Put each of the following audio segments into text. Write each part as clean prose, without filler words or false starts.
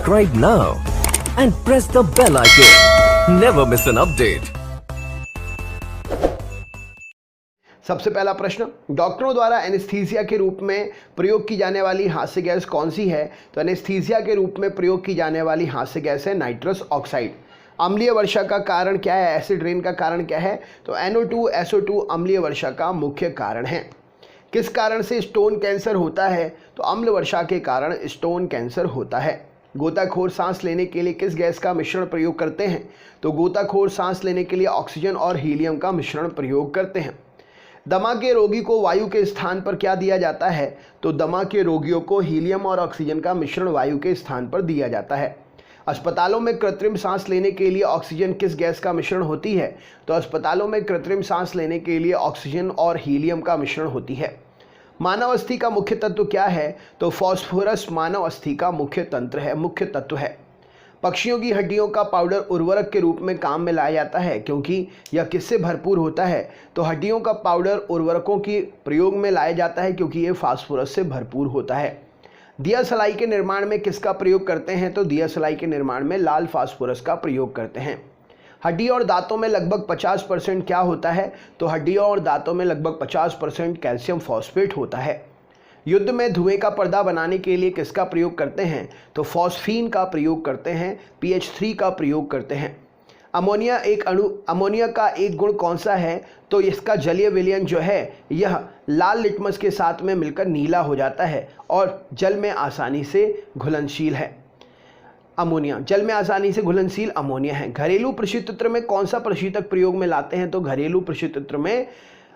Subscribe now and press the bell icon. Never miss an update. सबसे पहला प्रश्न, डॉक्टरों द्वारा एनेस्थीसिया के रूप में प्रयोग की जाने वाली हास्य गैस कौन सी है? तो एनेस्थीसिया के रूप में प्रयोग की जाने वाली हास्य गैस है नाइट्रस ऑक्साइड। अम्लीय वर्षा का कारण क्या है? एसिड रेन का कारण क्या है? तो NO2 SO2 अम्लीय वर्षा का मुख्य कारण है। किस कारण से स्टोन कैंसर होता है? तो अम्ल वर्षा के कारण स्टोन कैंसर होता है। गोताखोर सांस लेने के लिए किस गैस का मिश्रण प्रयोग करते हैं? तो गोताखोर सांस लेने के लिए ऑक्सीजन और हीलियम का मिश्रण प्रयोग करते हैं। दमा के रोगी को वायु के स्थान पर क्या दिया जाता है? तो दमा के रोगियों को हीलियम और ऑक्सीजन का मिश्रण वायु के स्थान पर दिया जाता है। अस्पतालों में कृत्रिम सांस लेने के लिए ऑक्सीजन किस गैस का मिश्रण होती है? तो अस्पतालों में कृत्रिम सांस लेने के लिए ऑक्सीजन और हीलियम का मिश्रण होती है। मानव अस्थि का मुख्य तत्व क्या है? तो फास्फोरस मानव अस्थि का मुख्य तत्व है। पक्षियों की हड्डियों का पाउडर उर्वरक के रूप में काम में लाया जाता है क्योंकि यह किससे भरपूर होता है? तो हड्डियों का पाउडर उर्वरकों की प्रयोग में लाया जाता है क्योंकि यह फास्फोरस से भरपूर होता है। दिया सलाई के निर्माण में किसका प्रयोग करते हैं? तो दिया सलाई के निर्माण में लाल फास्फोरस का प्रयोग करते हैं। हड्डियों और दांतों में लगभग 50% क्या होता है? तो हड्डियों और दांतों में लगभग 50% कैल्शियम फॉस्फेट होता है। युद्ध में धुएं का पर्दा बनाने के लिए किसका प्रयोग करते हैं? तो फॉस्फीन का प्रयोग करते हैं, PH3 का प्रयोग करते हैं। अमोनिया का एक गुण कौन सा है? तो इसका जलीय विलयन जो है यह लाल लिटमस के साथ में मिलकर नीला हो जाता है और जल में आसानी से घुलनशील है। अमोनिया जल में आसानी से घुलनशील अमोनिया है। घरेलू प्रशीतत्र में कौन सा प्रशीतक प्रयोग में लाते हैं? तो घरेलू प्रशीतत्र में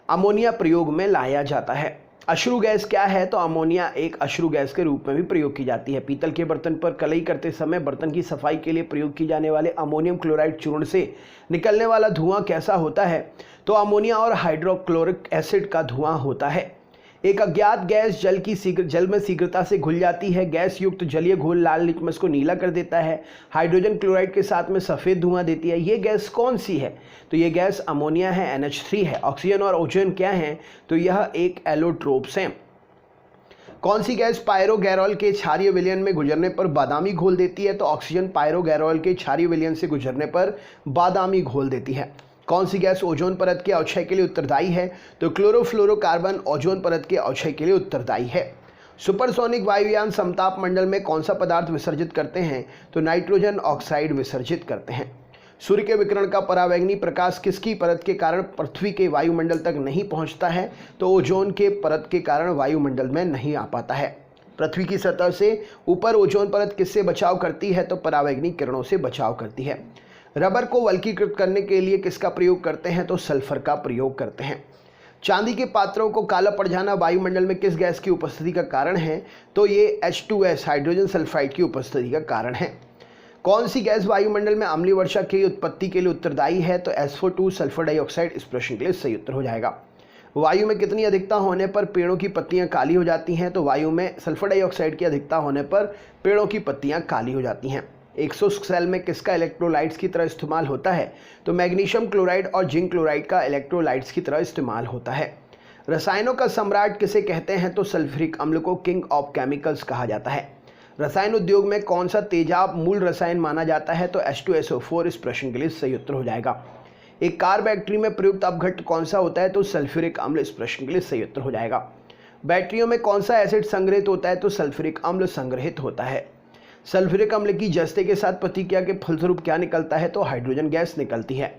अमोनिया प्रयोग में लाया जाता है। अश्रु गैस क्या है? तो अमोनिया एक अश्रु गैस के रूप में भी प्रयोग की जाती है। पीतल के बर्तन पर कलई करते समय बर्तन की सफाई के लिए प्रयोग की जाने वाले अमोनियम क्लोराइड चूर्ण से निकलने वाला धुआं कैसा होता है? तो अमोनिया और हाइड्रोक्लोरिक एसिड का धुआं होता है। एक अज्ञात गैस जल में शीघ्रता से घुल जाती है। गैस युक्त जलीय घोल लाल लिटमस को नीला कर देता है। हाइड्रोजन क्लोराइड के साथ में सफ़ेद धुआं देती है। ये गैस कौन सी है? तो ये गैस अमोनिया है, NH3 है। ऑक्सीजन और ओजोन क्या है? तो यह एक एलोट्रोप्स हैं। कौन सी गैस पायरोगैरॉल के क्षारीय विलयन में गुजरने पर बादामी घोल देती है? तो ऑक्सीजन पायरोगैरॉल के क्षारीय विलयन से गुजरने पर बादामी घोल देती है। कौन सी गैस ओजोन परत के अवक्षय के लिए उत्तरदायी है? तो क्लोरोफ्लोरोकार्बन ओजोन परत के अवक्षय के लिए उत्तरदायी है। सुपरसोनिक वायुयान समताप मंडल में कौन सा पदार्थ विसर्जित करते हैं? तो नाइट्रोजन ऑक्साइड विसर्जित करते हैं। सूर्य के विकिरण का परावैंगनी प्रकाश किसकी परत के कारण पृथ्वी के वायुमंडल तक नहीं पहुंचता है? तो ओजोन के परत के कारण वायुमंडल में नहीं आ पाता है। पृथ्वी की सतह से ऊपर ओजोन परत किससे बचाव करती है? तो परावैंगनी किरणों से बचाव करती है। रबर को वल्कीकृत करने के लिए किसका प्रयोग करते हैं? तो सल्फर का प्रयोग करते हैं। चांदी के पात्रों को काला पड़ जाना वायुमंडल में किस गैस की उपस्थिति का कारण है? तो ये H2S हाइड्रोजन सल्फाइड की उपस्थिति का कारण है। कौन सी गैस वायुमंडल में अम्लीय वर्षा की उत्पत्ति के लिए उत्तरदायी है? तो SO2 सल्फर डाइऑक्साइड इस प्रश्न के लिए सही उत्तर हो जाएगा। वायु में कितनी अधिकता होने पर पेड़ों की पत्तियां काली हो जाती हैं? तो वायु में सल्फर डाइऑक्साइड की अधिकता होने पर पेड़ों की पत्तियां काली हो जाती हैं। 100 सेल में किसका इलेक्ट्रोलाइट्स की तरह इस्तेमाल होता है? तो मैग्नीशियम क्लोराइड और जिंक क्लोराइड का इलेक्ट्रोलाइट्स की तरह इस्तेमाल होता है। रसायनों का सम्राट किसे कहते हैं? तो सल्फ्यूरिक अम्ल को किंग ऑफ केमिकल्स कहा जाता है। रसायन उद्योग में कौन सा तेजाब मूल रसायन माना जाता है? तो H2SO4 इस प्रश्न के लिए सही उत्तर हो जाएगा। एक कार बैटरी में प्रयुक्त अपघट्ट कौन सा होता है? तो सल्फ्यूरिक अम्ल इस प्रश्न के लिए सही उत्तर हो जाएगा। बैटरियों में कौन सा एसिड संग्रहित होता है? तो सल्फ्यूरिक अम्ल संग्रहित होता है। सल्फ्यूरिक अम्ल की जस्ते के साथ प्रतिक्रिया के फलस्वरूप क्या निकलता है? तो हाइड्रोजन गैस निकलती है।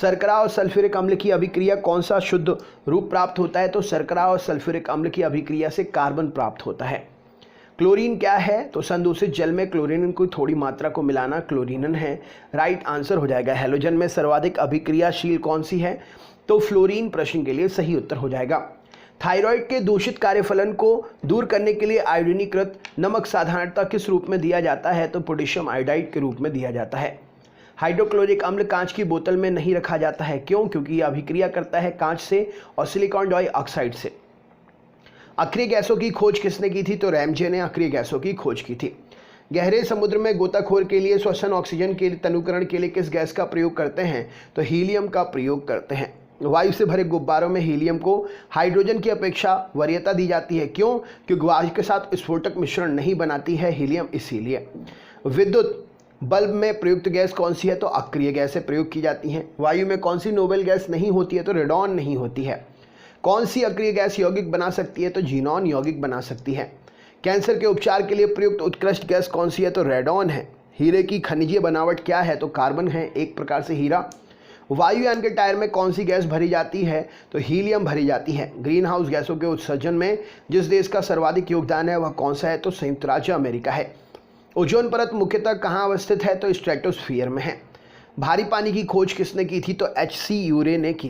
शर्करा और सल्फ्यूरिक अम्ल की अभिक्रिया कौन सा शुद्ध रूप प्राप्त होता है? तो शर्करा और सल्फ्यूरिक अम्ल की अभिक्रिया से कार्बन प्राप्त होता है। क्लोरीन क्या है? तो संदूषित जल में क्लोरीन की थोड़ी मात्रा को मिलाना क्लोरीनन है। राइट आंसर हो जाएगा। हैलोजन में सर्वाधिक अभिक्रियाशील कौन सी है? तो फ्लोरीन प्रश्न के लिए सही उत्तर हो जाएगा। थायराइड के दूषित कार्यफलन को दूर करने के लिए आयोडीनीकृत नमक साधारणतः किस रूप में दिया जाता है? तो पोटेशियम आयोडाइड के रूप में दिया जाता है। हाइड्रोक्लोरिक अम्ल कांच की बोतल में नहीं रखा जाता है। क्यों? क्योंकि यह अभिक्रिया करता है कांच से और सिलिकॉन डाइऑक्साइड से। अक्रिय गैसों की खोज किसने की थी? तो रैमजे ने अक्रिय गैसों की खोज की थी। गहरे समुद्र में गोताखोर के लिए श्वसन ऑक्सीजन के तनुकरण के लिए किस गैस का प्रयोग करते हैं? तो हीलियम का प्रयोग करते हैं। वायु से भरे गुब्बारों में हीलियम को हाइड्रोजन की अपेक्षा वरीयता दी जाती है। क्यों? क्योंकि वायु के साथ स्फोटक मिश्रण नहीं बनाती है हीलियम, इसीलिए। विद्युत बल्ब में प्रयुक्त गैस कौन सी है? तो अक्रिय गैसें प्रयोग की जाती हैं। वायु में कौन सी नोबेल गैस नहीं होती है? तो रेडॉन नहीं होती है। कौन सी अक्रिय गैस यौगिक बना सकती है? तो जीनॉन यौगिक बना सकती है। कैंसर के उपचार के लिए प्रयुक्त उत्कृष्ट गैस कौन सी है? तो रेडॉन है। हीरे की खनिजीय बनावट क्या है? तो कार्बन है, एक प्रकार से हीरा। वायुयान के टायर में कौन सी गैस भरी जाती है? तो हीलियम भरी जाती है। ग्रीन हाउस गैसों के उत्सर्जन में जिस देश का सर्वाधिक योगदान है वह कौन सा है? तो संयुक्त राज्य अमेरिका है। ओजोन परत मुख्यतः कहाँ अवस्थित है? तो स्ट्रेटोस्फीयर में है। भारी पानी की खोज किसने की थी? तो H.C. यूरे ने की।